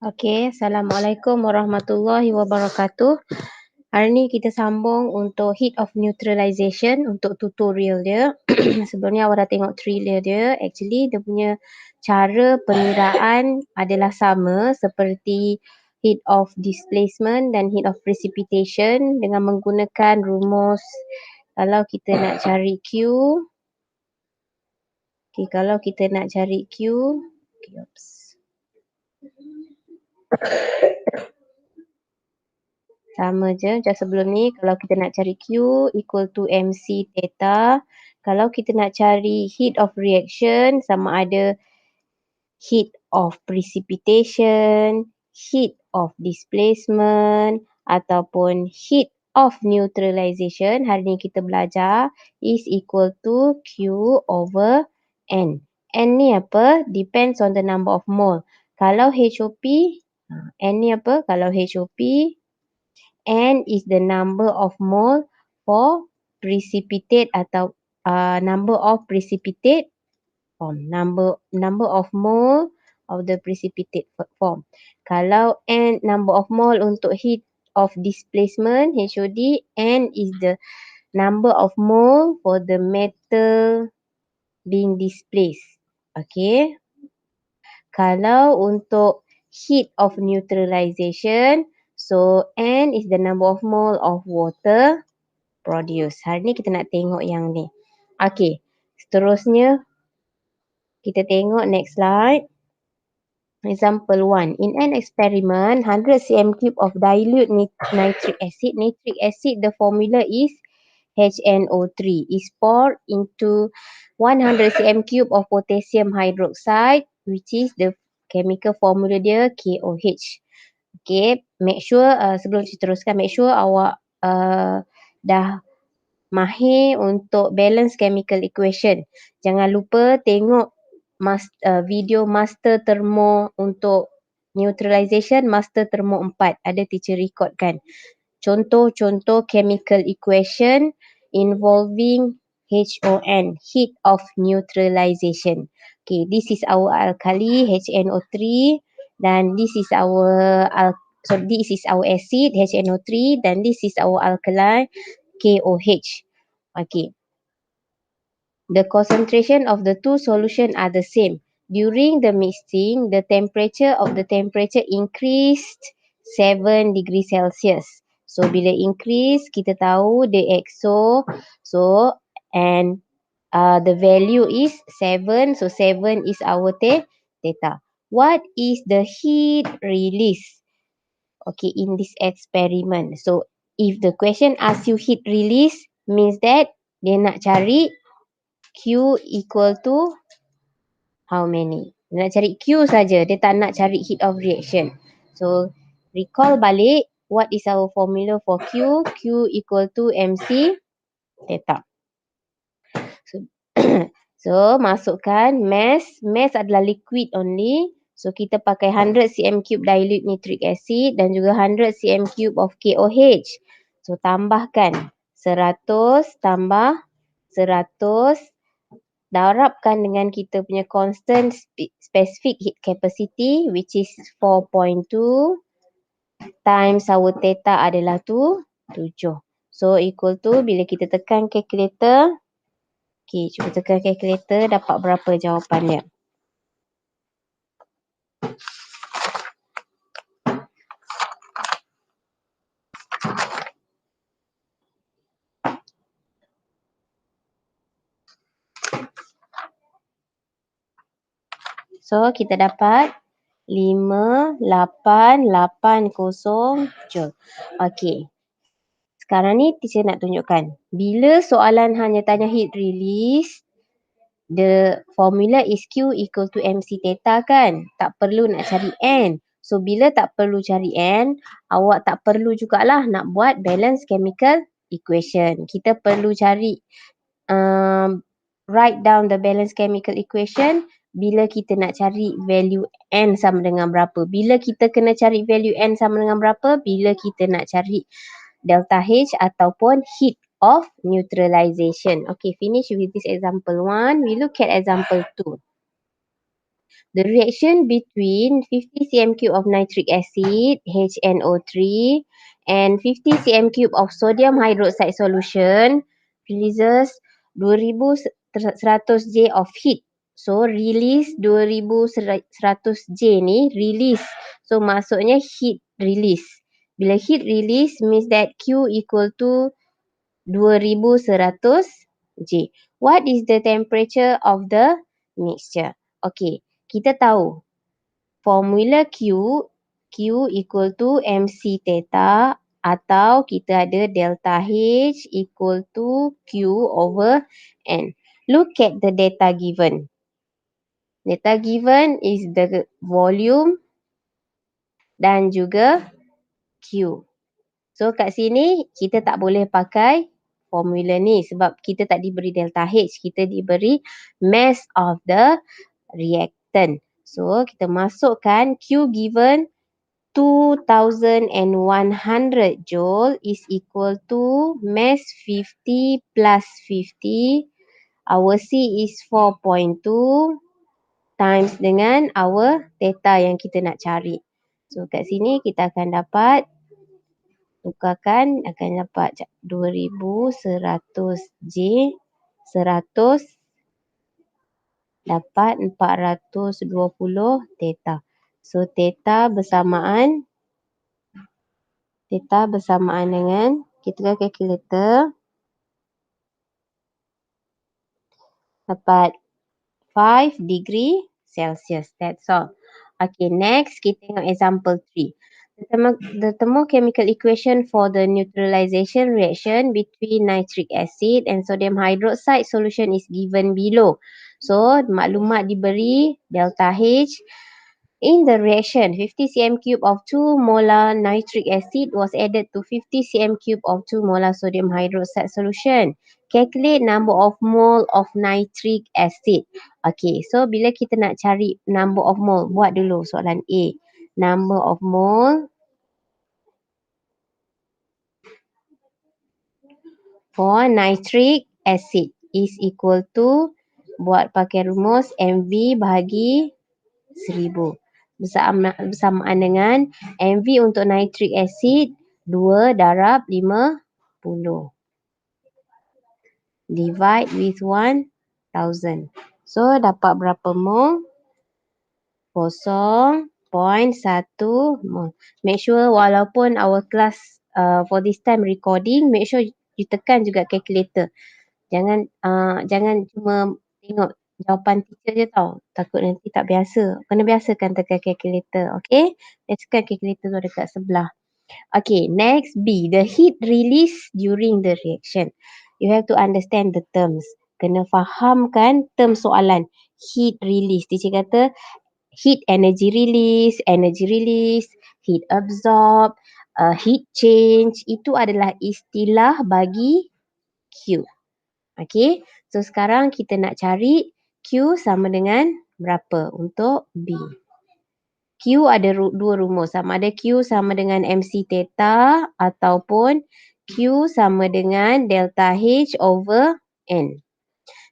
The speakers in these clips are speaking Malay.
Okey, Assalamualaikum warahmatullahi wabarakatuh. Hari ni kita sambung untuk heat of neutralization untuk tutorial dia. Sebelum ni awak dah tengok trailer dia. Actually dia punya cara peniraan adalah sama seperti heat of displacement dan heat of precipitation dengan menggunakan rumus kalau kita nak cari Q. Okey, kalau kita nak cari Q. Okay, oops. Sama je macam sebelum ni, kalau kita nak cari Q equal to MC theta. Kalau kita nak cari heat of reaction sama ada heat of precipitation, heat of displacement ataupun heat of neutralization. Hari ni kita belajar is equal to Q over N. N ni apa? Depends on the number of mole. Kalau HOP, N ni apa? Kalau HOP, N is the number of mole for precipitate atau number of precipitate form. Number of mole of the precipitate form. Kalau N number of mole untuk heat of displacement HOD, N is the number of mole for the metal being displaced. Okay. Kalau untuk heat of neutralization, so N is the number of mole of water produced. Hari ni kita nak tengok yang ni. Okay, seterusnya kita tengok next slide. Example 1. In an experiment, 100 cm³ of dilute nitric acid, the formula is HNO3 is poured into 100 cm³ of potassium hydroxide, which is the chemical formula dia KOH. Okay, make sure sebelum saya teruskan, make sure awak dah mahir untuk balance chemical equation. Jangan lupa tengok video master thermo untuk neutralization, master thermo 4. Ada teacher record kan. Contoh-contoh chemical equation involving HON, heat of neutralization. Okay, this is our alkali HNO3 dan this is our acid HNO3 dan this is our alkali KOH. Okay. The concentration of the two solutions are the same. During the mixing, the temperature increased 7 degrees Celsius. So bila increase, kita tahu the XO. So and the value is 7. So 7 is our theta. What is the heat release? Okay, in this experiment. So if the question asks you heat release, means that dia nak cari Q equal to how many? Dia nak cari Q saja, dia tak nak cari heat of reaction. So recall balik, what is our formula for Q? Q equal to MC theta. So masukkan mass adalah liquid only. So kita pakai 100 cm³ dilute nitric acid dan juga 100 cm³ of KOH. So tambahkan 100 tambah 100, darabkan dengan kita punya constant specific heat capacity which is 4.2 times our theta adalah 7. So equal to, bila kita tekan calculator, okay, cuba tekan calculator dapat berapa jawapan dia. So kita dapat 5880 Joule. Okey. Sekarang ni teacher nak tunjukkan. Bila soalan hanya tanya heat release, the formula is Q equal to MC theta kan? Tak perlu nak cari N. So bila tak perlu cari N, awak tak perlu jugalah nak buat balance chemical equation. Kita perlu cari write down the balance chemical equation bila kita nak cari value N sama dengan berapa. Bila kita kena cari value N sama dengan berapa? Bila kita nak cari delta H ataupun heat of neutralization. Okay, finish with this example 1. We look at example 2. The reaction between 50 cm cube of nitric acid, HNO3, and 50 cm cube of sodium hydroxide solution releases 2100 J of heat. So release 2100 J ni release. So maksudnya heat release. Bila heat release means that Q equal to 2100 J. What is the temperature of the mixture? Okay, kita tahu formula Q equal to MC theta atau kita ada delta H equal to Q over N. Look at the data given. Data given is the volume dan juga Q. So kat sini kita tak boleh pakai formula ni sebab kita tak diberi delta H, kita diberi mass of the reactant. So kita masukkan Q given 2100 joule is equal to mass 50 plus 50. Our C is 4.2 times dengan our theta yang kita nak cari. So kat sini kita akan dapat tukarkan akan dapat 2100 J 100 dapat 420 theta. So theta bersamaan dengan kita calculator dapat 5 degree Celsius. That's all. Okay, next kita tengok example 3. The thermochemical equation for the neutralization reaction between nitric acid and sodium hydroxide solution is given below. So, maklumat diberi delta H. In the reaction, 50 cm cube of 2 molar nitric acid was added to 50 cm cube of 2 molar sodium hydroxide solution. Calculate number of mole of nitric acid. Okay, so bila kita nak cari number of mole, buat dulu soalan A. Number of mole for nitric acid is equal to, buat pakai rumus MV bahagi 1000. Bersamaan dengan MV untuk nitric acid 2 darab 50. Divide with 1000. So dapat berapa mol? 0.1 mol. Make sure walaupun our class for this time recording, make sure you tekan juga calculator. Jangan cuma tengok jawapan teacher je tau. Takut nanti tak biasa. Kena biasakan tekan calculator. Okay? Tekan calculator tu dekat sebelah. Okay, next B. The heat release during the reaction. You have to understand the terms. Kena fahamkan term soalan. Heat release. Teacher kata heat energy release, heat absorb, heat change. Itu adalah istilah bagi Q. Okay, so sekarang kita nak cari Q sama dengan berapa untuk B. Q ada dua rumus, sama ada Q sama dengan MC theta ataupun Q sama dengan delta H over N.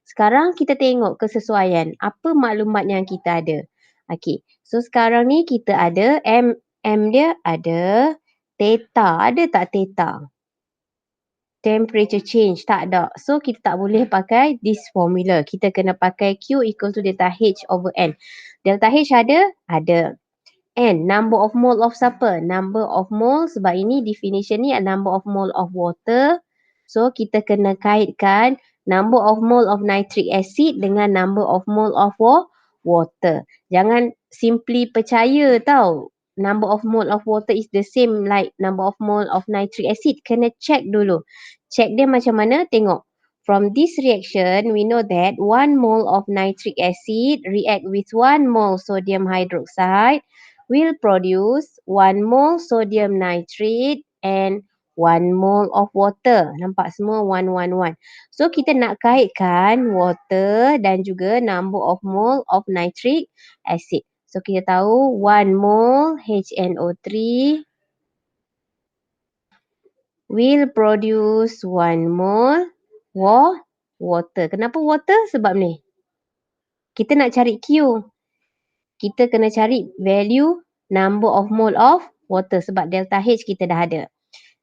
Sekarang kita tengok kesesuaian, apa maklumat yang kita ada. Okey, so sekarang ni kita ada M dia ada, theta, ada tak theta? Temperature change, tak ada. So kita tak boleh pakai this formula. Kita kena pakai Q equal to delta H over N. Delta H ada? Ada. N, number of mole of siapa? Number of mole, sebab ini definition ni number of mole of water. So kita kena kaitkan number of mole of nitric acid dengan number of mole of water. Jangan simply percaya tau. Number of mole of water is the same like number of mole of nitric acid. Kena check dulu. Check dia macam mana? Tengok. From this reaction, we know that 1 mole of nitric acid react with 1 mole sodium hydroxide will produce 1 mole sodium nitrate and 1 mole of water. Nampak semua 1, 1, 1. So kita nak kaitkan water dan juga number of mole of nitric acid. So kita tahu 1 mole HNO3 will produce 1 mole water. Kenapa water? Sebab ni kita nak cari Q. kita kena cari value number of mole of water sebab delta H kita dah ada.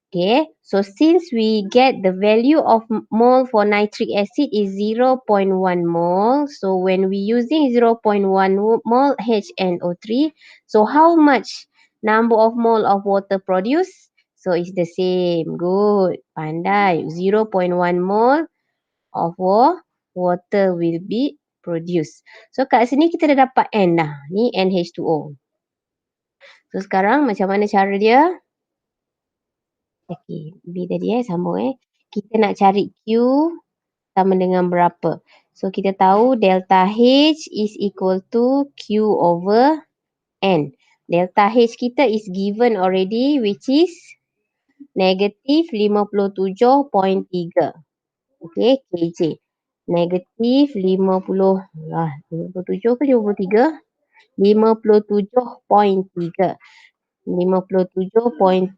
Okay, so since we get the value of mole for nitric acid is 0.1 mole, so when we using 0.1 mole HNO3, so how much number of mole of water produced? So it's the same. Good. Pandai. 0.1 mole of water will be produced. So kat sini kita dah dapat N dah. Ni NH2O. So sekarang macam mana cara dia? Okey, B tadi sambung. Kita nak cari Q sama dengan berapa. So kita tahu delta H is equal to Q over N. Delta H kita is given already which is negatif 57.3. Okey, kJ. Negatif 57 ke 53? 57.3. 57.3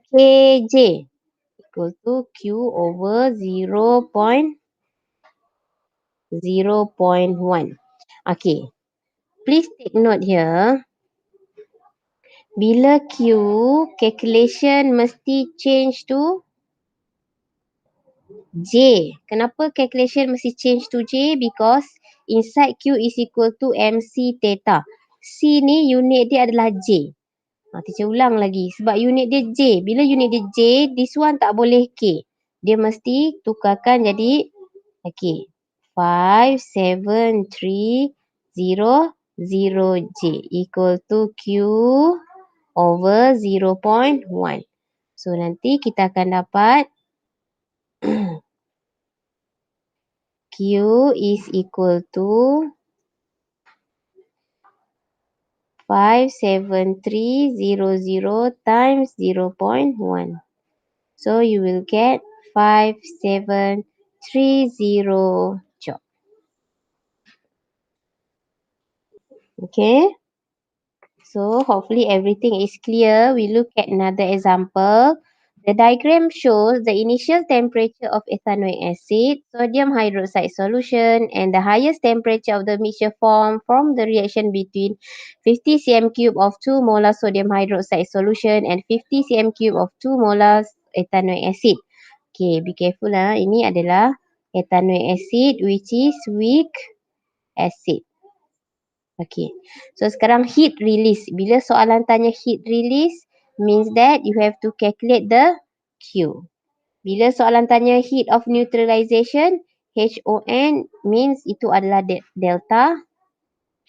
kJ equal to Q over 0.1. Okay. Please take note here. Bila Q, calculation mesti change to J. Kenapa calculation mesti change to J? Because inside Q is equal to MC theta. C ni unit dia adalah J. Teacher ulang lagi. Sebab unit dia J. Bila unit dia J, this one tak boleh K. Dia mesti tukarkan jadi okay. 57300J equal to Q over 0.1. So nanti kita akan dapat Q is equal to 57300 times 0.1. So you will get 5730 joule. Okay. So hopefully everything is clear. We look at another example. The diagram shows the initial temperature of ethanoic acid, sodium hydroxide solution, and the highest temperature of the mixture formed from the reaction between 50 cm cube of 2 molar sodium hydroxide solution and 50 cm cube of 2 molar ethanoic acid. Okay, be careful lah. Ini adalah ethanoic acid which is weak acid. Okay, so sekarang heat release. Bila soalan tanya heat release, means that you have to calculate the Q. Bila soalan tanya heat of neutralization, HON means itu adalah delta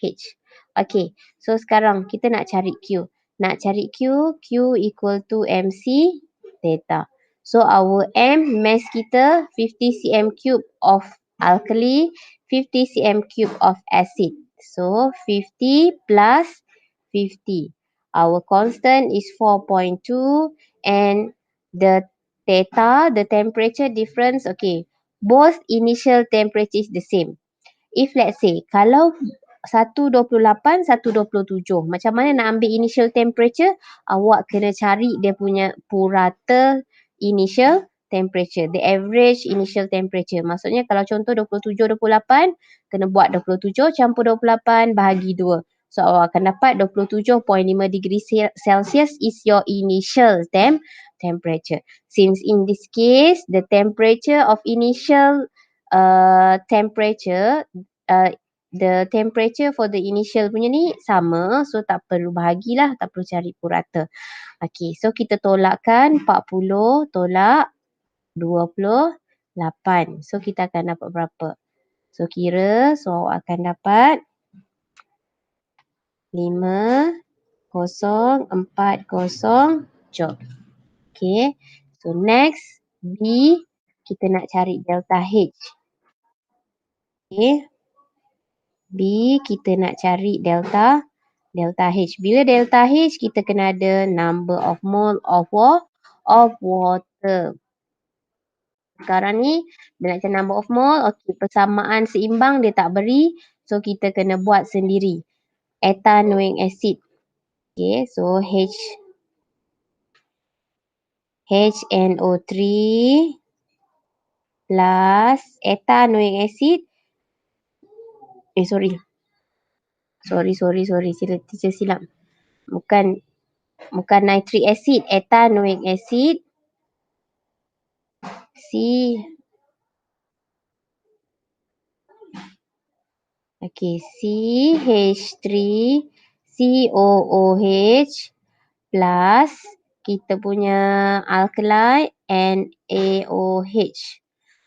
H. Okay, so sekarang kita nak cari Q. Nak cari Q, Q equal to MC theta. So our M mass kita 50 cm cube of alkali, 50 cm cube of acid. So 50 plus 50. Our constant is 4.2 and the theta, the temperature difference, okay. Both initial temperature is the same. If let's say, kalau 128, 127, macam mana nak ambil initial temperature? Awak kena cari dia punya purata initial temperature, the average initial temperature. Maksudnya kalau contoh 27, 28, kena buat 27 campur 28 bahagi 2. So awak akan dapat 27.5 degree Celsius is your initial temperature. Since in this case, the temperature of initial temperature, the temperature for the initial punya ni sama, so tak perlu bahagilah, tak perlu cari purata. Okay, so kita tolakkan 40 tolak 28. So kita akan dapat berapa? So kira, so akan dapat 5040 joule. Okay, so next B, kita nak cari delta H. Okay, B kita nak cari delta H. Bila delta H kita kena ada number of mole of water. Sekarang ni dia nak cari number of mole, okey, persamaan seimbang dia tak beri, so kita kena buat sendiri. Ethanoic acid. Okay, so HNO3 plus ethanoic acid. Sorry. Teacher silap. Bukan nitric acid, ethanoic acid. CH3COOH plus kita punya alkali NaOH.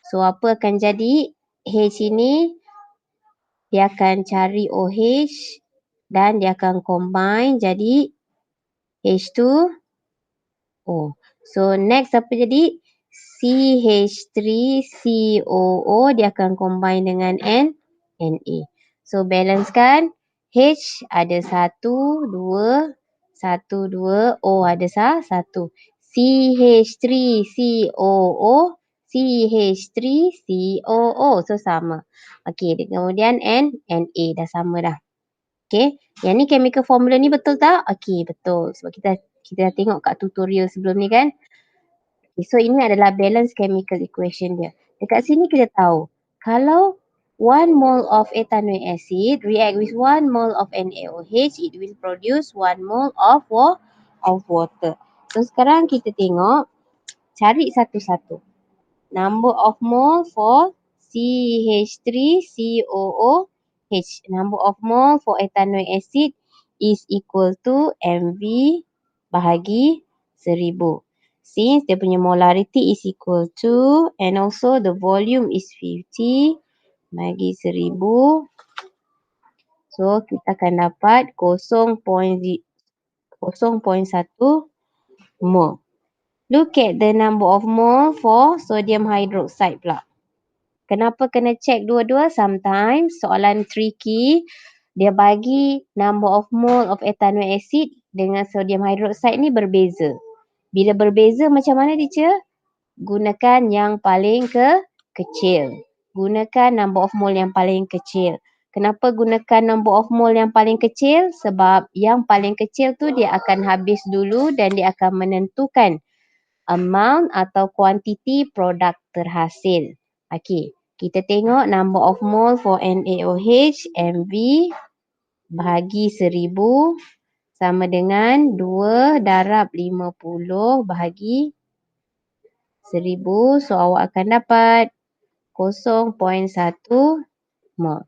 So apa akan jadi? H ini dia akan cari OH dan dia akan combine jadi H2O. So next apa jadi? CH3COO dia akan combine dengan Na. So balance kan? H ada 1, 2, 1, 2, O ada 1. CH3COO, CH3COO. So sama. Okey, kemudian Na dah sama dah. Okey, yang ni chemical formula ni betul tak? Okey, betul. Sebab kita dah tengok kat tutorial sebelum ni kan. Okay, so ini adalah balance chemical equation dia. Dekat sini kita tahu, kalau 1 mole of ethanoic acid react with 1 mole of NaOH, it will produce 1 mole of water. So sekarang kita tengok, cari satu-satu. Number of mole for CH3COOH. Number of mole for ethanoic acid is equal to MV bahagi 1000. Since dia punya molarity is equal to and also the volume is 50 bagi 1000. So kita akan dapat 0.1 mole. Look at the number of mole for sodium hydroxide pula. Kenapa kena check dua-dua? Sometimes soalan tricky, dia bagi number of mole of ethanoic acid dengan sodium hydroxide ni berbeza. Bila berbeza macam mana teacher? Gunakan yang paling kecil. Gunakan number of mole yang paling kecil. Kenapa gunakan number of mole yang paling kecil? Sebab yang paling kecil tu dia akan habis dulu dan dia akan menentukan amount atau kuantiti produk terhasil. Okey, kita tengok number of mole for NaOH, MV bahagi 1000 sama dengan 2 darab 50 bahagi 1000. So awak akan dapat 0.1 mol.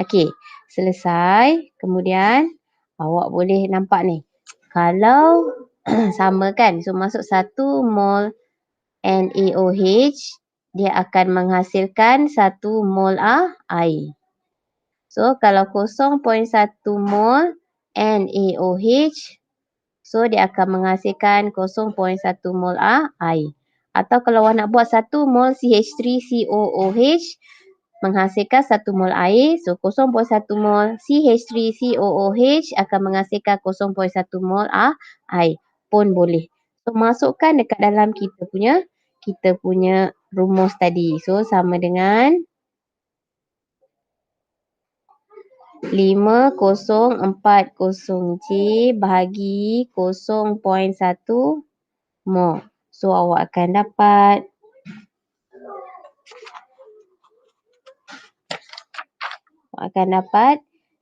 Okey, selesai. Kemudian awak boleh nampak ni. Kalau sama kan, so masuk 1 mol NaOH, dia akan menghasilkan 1 mol air. So kalau 0.1 mol NaOH, so dia akan menghasilkan 0.1 mol air. Atau kalau awak nak buat 1 mol CH3COOH menghasilkan 1 mol air, so 0.1 mol CH3COOH akan menghasilkan 0.1 mol air pun boleh. So masukkan dekat dalam kita punya rumus tadi. So sama dengan 5040J bahagi 0.1 mol. So awak akan dapat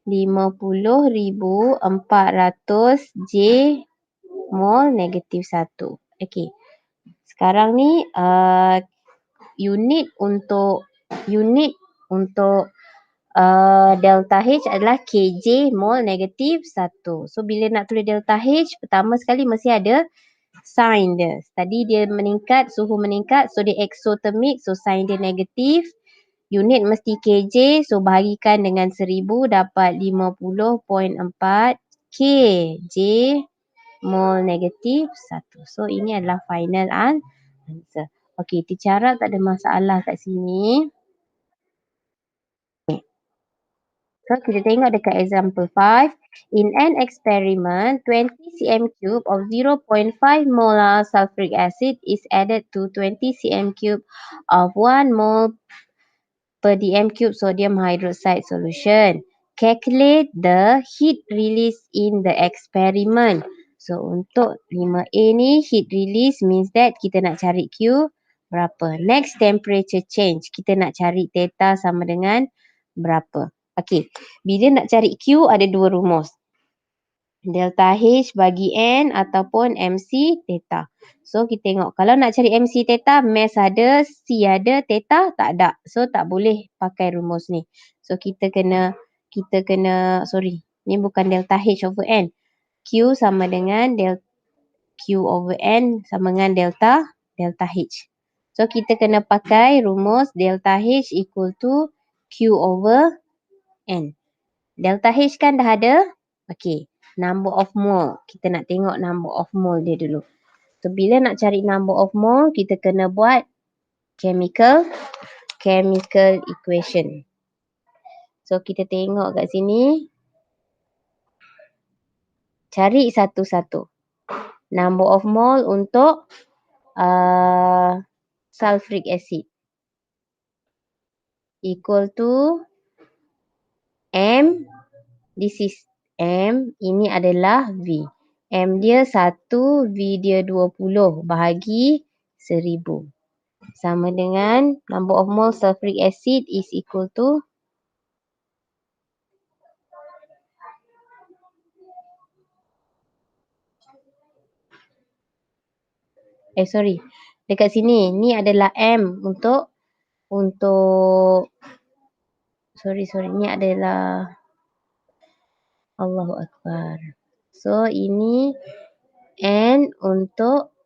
50,400 J mol negatif 1. Okey. Sekarang ni unit untuk delta H adalah kJ mol negatif 1. So bila nak tulis delta H, pertama sekali mesti ada sign dia. Tadi dia meningkat, suhu meningkat, so dia exothermic, so sign dia negatif. Unit mesti kJ, so bahagikan dengan 1000 dapat 50.4 kJ mol negatif 1. So ini adalah final answer. Okey, teacher harap tak ada masalah kat sini. So kita tengok dekat example 5. In an experiment, 20 cm cube of 0.5 molar sulfuric acid is added to 20 cm cube of 1 mole per dm cube sodium hydroxide solution. Calculate the heat release in the experiment. So untuk 5A ni heat release means that kita nak cari Q berapa. Next temperature change. Kita nak cari theta sama dengan berapa. Okey, bila nak cari Q ada dua rumus. Delta H bagi N ataupun MC theta. So kita tengok kalau nak cari MC theta, mass ada, C ada, theta tak ada. So tak boleh pakai rumus ni. So kita kena ni bukan delta H over N. Q sama dengan Q over N sama dengan delta H. So kita kena pakai rumus delta H equal to Q over N. Delta H kan dah ada. Okey. Number of mole. Kita nak tengok number of mole dia dulu. So, bila nak cari number of mole, kita kena buat chemical equation. So, kita tengok kat sini. Cari satu-satu. Number of mole untuk sulfuric acid. Equal to M. This is M, ini adalah V. M dia 1, V dia 20 bahagi 1000. Sama dengan number of mole sulfuric acid is equal to dekat sini, ni adalah M untuk ni adalah Allahu Akbar. So, ini N untuk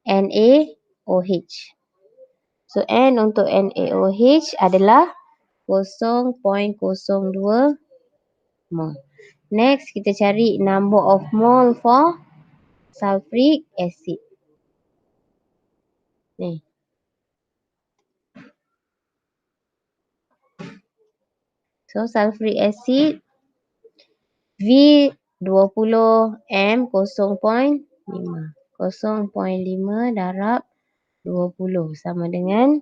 NaOH. So, N untuk NaOH adalah 0.02 mole. Next, kita cari number of mole for sulfuric acid. Ni. So, sulfuric acid V 20 M 0.5. 0.5 darab 20 sama dengan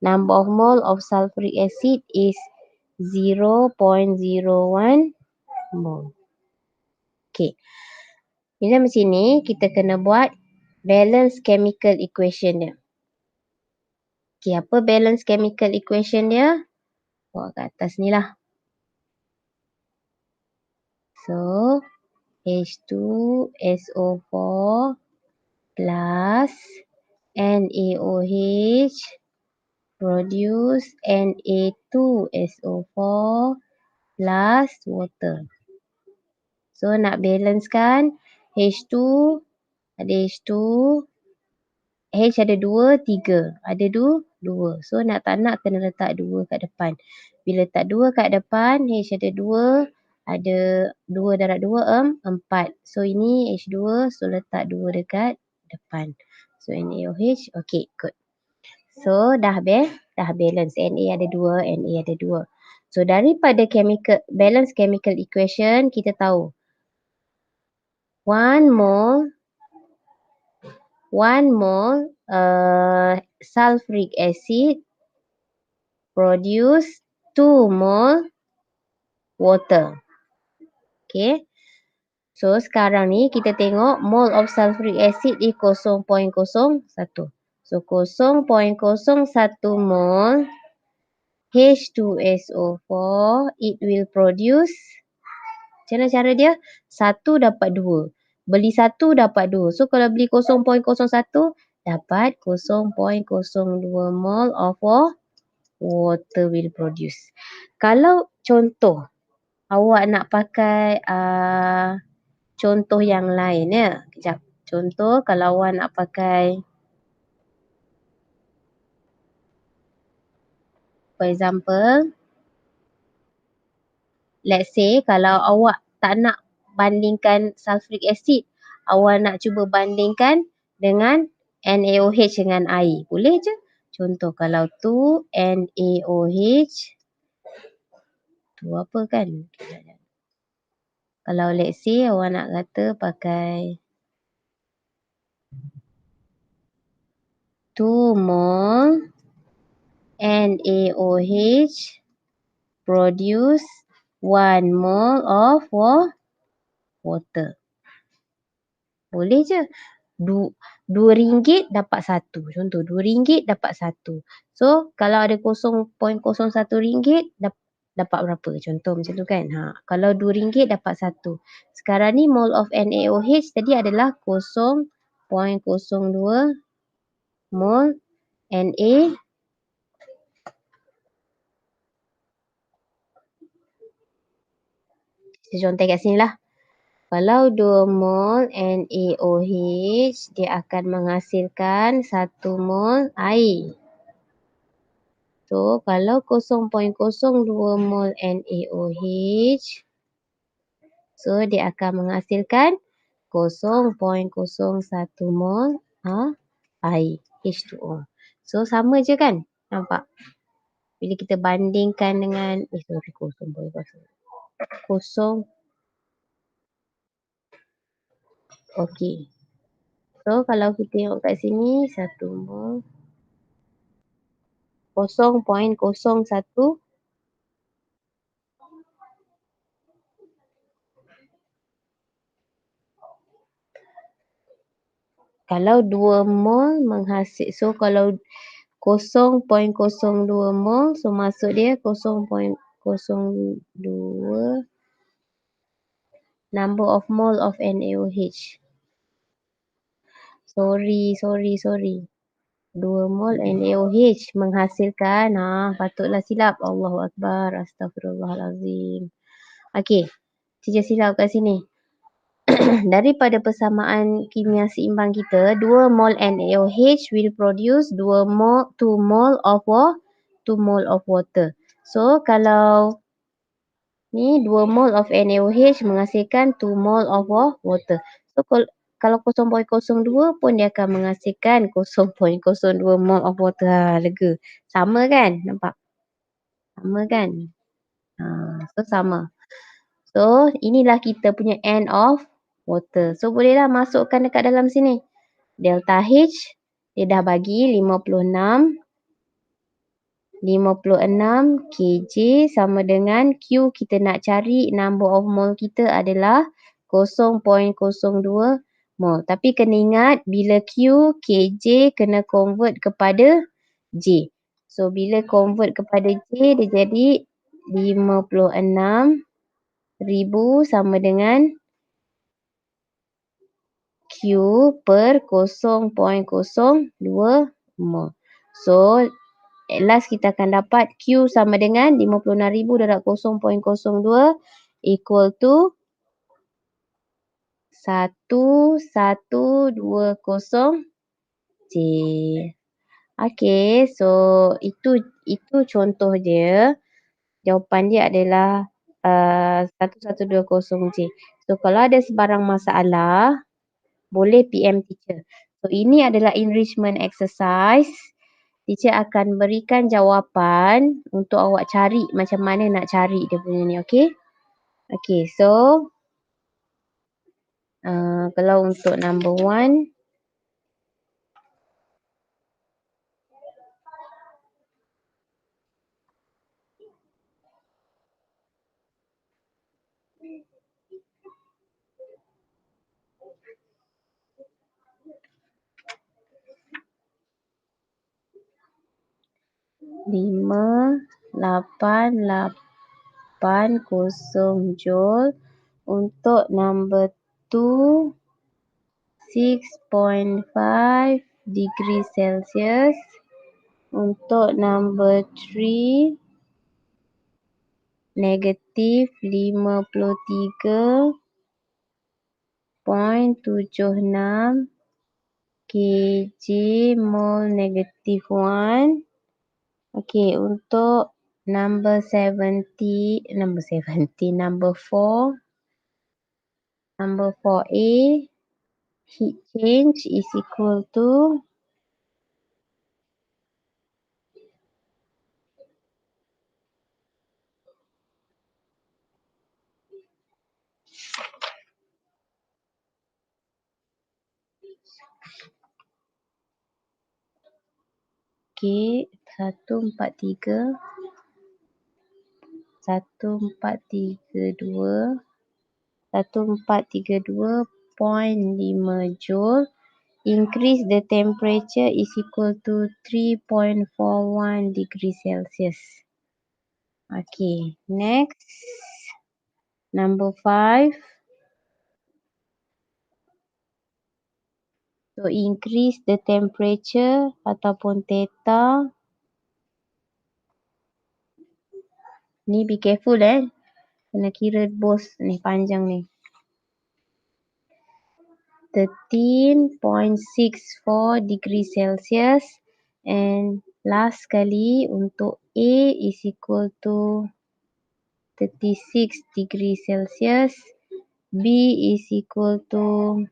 number of mole of sulfuric acid is 0.01 mole. Okay. Bila macam ni, kita kena buat balance chemical equation dia. Okay, apa balance chemical equation dia? Buat kat atas ni lah. So, H2SO4 plus NaOH produce Na2SO4 plus water. So, nak balance kan H2 ada H2, H ada 2, 3. Ada 2. So, nak tak nak kena letak 2 kat depan. Bila letak 2 kat depan, H ada 2. Ada 2 darab 2, 4. So, ini H2. So, letak 2 dekat depan. So, NaOH. Okay, good. So, dah balance. Na ada 2, Na ada 2. So, daripada balance chemical equation, kita tahu 1 mole sulfuric acid produce 2 mole water. Okay. So, sekarang ni kita tengok mole of sulfuric acid is 0.01. So, 0.01 mole H2SO4, it will produce, macam mana cara dia? 1 dapat 2. Beli 1 dapat 2. So, kalau beli 0.01, dapat 0.02 mole of water will produce. Kalau contoh, awak nak pakai contoh yang lain ya. Kejap. Contoh kalau awak nak pakai, for example, let's say kalau awak tak nak bandingkan sulfuric acid, awak nak cuba bandingkan dengan NaOH dengan air. Boleh je. Contoh kalau tu NaOH, tu apa kan? Kalau let's say awak nak kata pakai 2 mole NaOH produce 1 mole of water. Boleh je. RM2 dapat 1. Contoh RM2 dapat 1. So kalau ada RM0.01 dapat berapa? Contoh macam tu kan. Kalau RM2 dapat 1. Sekarang ni mole of NaOH tadi adalah 0.02 mole Na. Saya contoh kat sini lah. Kalau 2 mol NaOH, dia akan menghasilkan 1 mol air. So, kalau 0.02 mol NaOH, so dia akan menghasilkan 0.01 mol air, H2O. So, sama je kan? Nampak? Bila kita bandingkan dengan, kosong. Okey. So, kalau kita tengok kat sini, 1 mol 0.01. Kalau 2 mol so kalau 0.02 mol, so maksud dia 0.02 number of mole of NaOH. Sorry. 2 mol NaOH menghasilkan, patutlah silap. Allahu Akbar, Astaghfirullahalazim. Okey, teacher silap kat sini. Daripada persamaan kimia seimbang kita, 2 mol NaOH will produce 2 mol of water. So kalau ni 2 mol of NaOH menghasilkan 2 mol of water. So kalau 0.02 pun dia akan menghasilkan 0.02 mol of water. Lega. Sama kan? Nampak? Sama kan? So sama. So inilah kita punya end of water. So bolehlah masukkan dekat dalam sini. Delta H dia dah bagi 56 kg sama dengan Q kita nak cari number of mole kita adalah 0.02 mol. Tapi kena ingat bila Q, kg kena convert kepada J. So bila convert kepada J dia jadi 56,000 sama dengan Q per 0.02 mol. So at last kita akan dapat Q sama dengan 56,000 darab 0.02 equal to 1120 J. Okay, so itu contoh dia. Jawapan dia adalah 1120 J. So kalau ada sebarang masalah, boleh PM teacher. So ini adalah enrichment exercise. Teacher akan berikan jawapan untuk awak cari macam mana nak cari dia punya ni, okey? Okey, so kalau untuk number 1, lima, 880 joule. Untuk number 2, 6.5 degree Celsius. Untuk number 3, negatif 53.76 kg mol negatif 1. Okey, untuk number 4A, heat change is equal to K 1432 1432.5 joule increase the temperature is equal to 3.41 degrees Celsius. Okay, next. Number 5. So increase the temperature ataupun theta. Ni be careful kena kira both ni panjang ni. 13.64 degrees Celsius, and last kali untuk A is equal to 36 degrees Celsius, B is equal to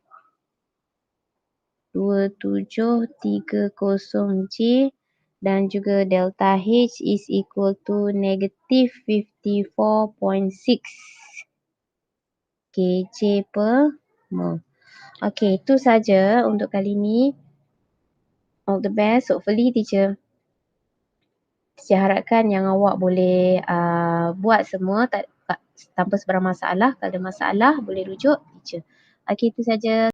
2730J, dan juga delta H is equal to negative 54.6 kJ per mole. Okay, itu saja untuk kali ni. All the best. Hopefully teacher harapkan yang awak boleh buat semua tanpa sebarang masalah. Kalau ada masalah boleh rujuk teacher. Okay, itu saja.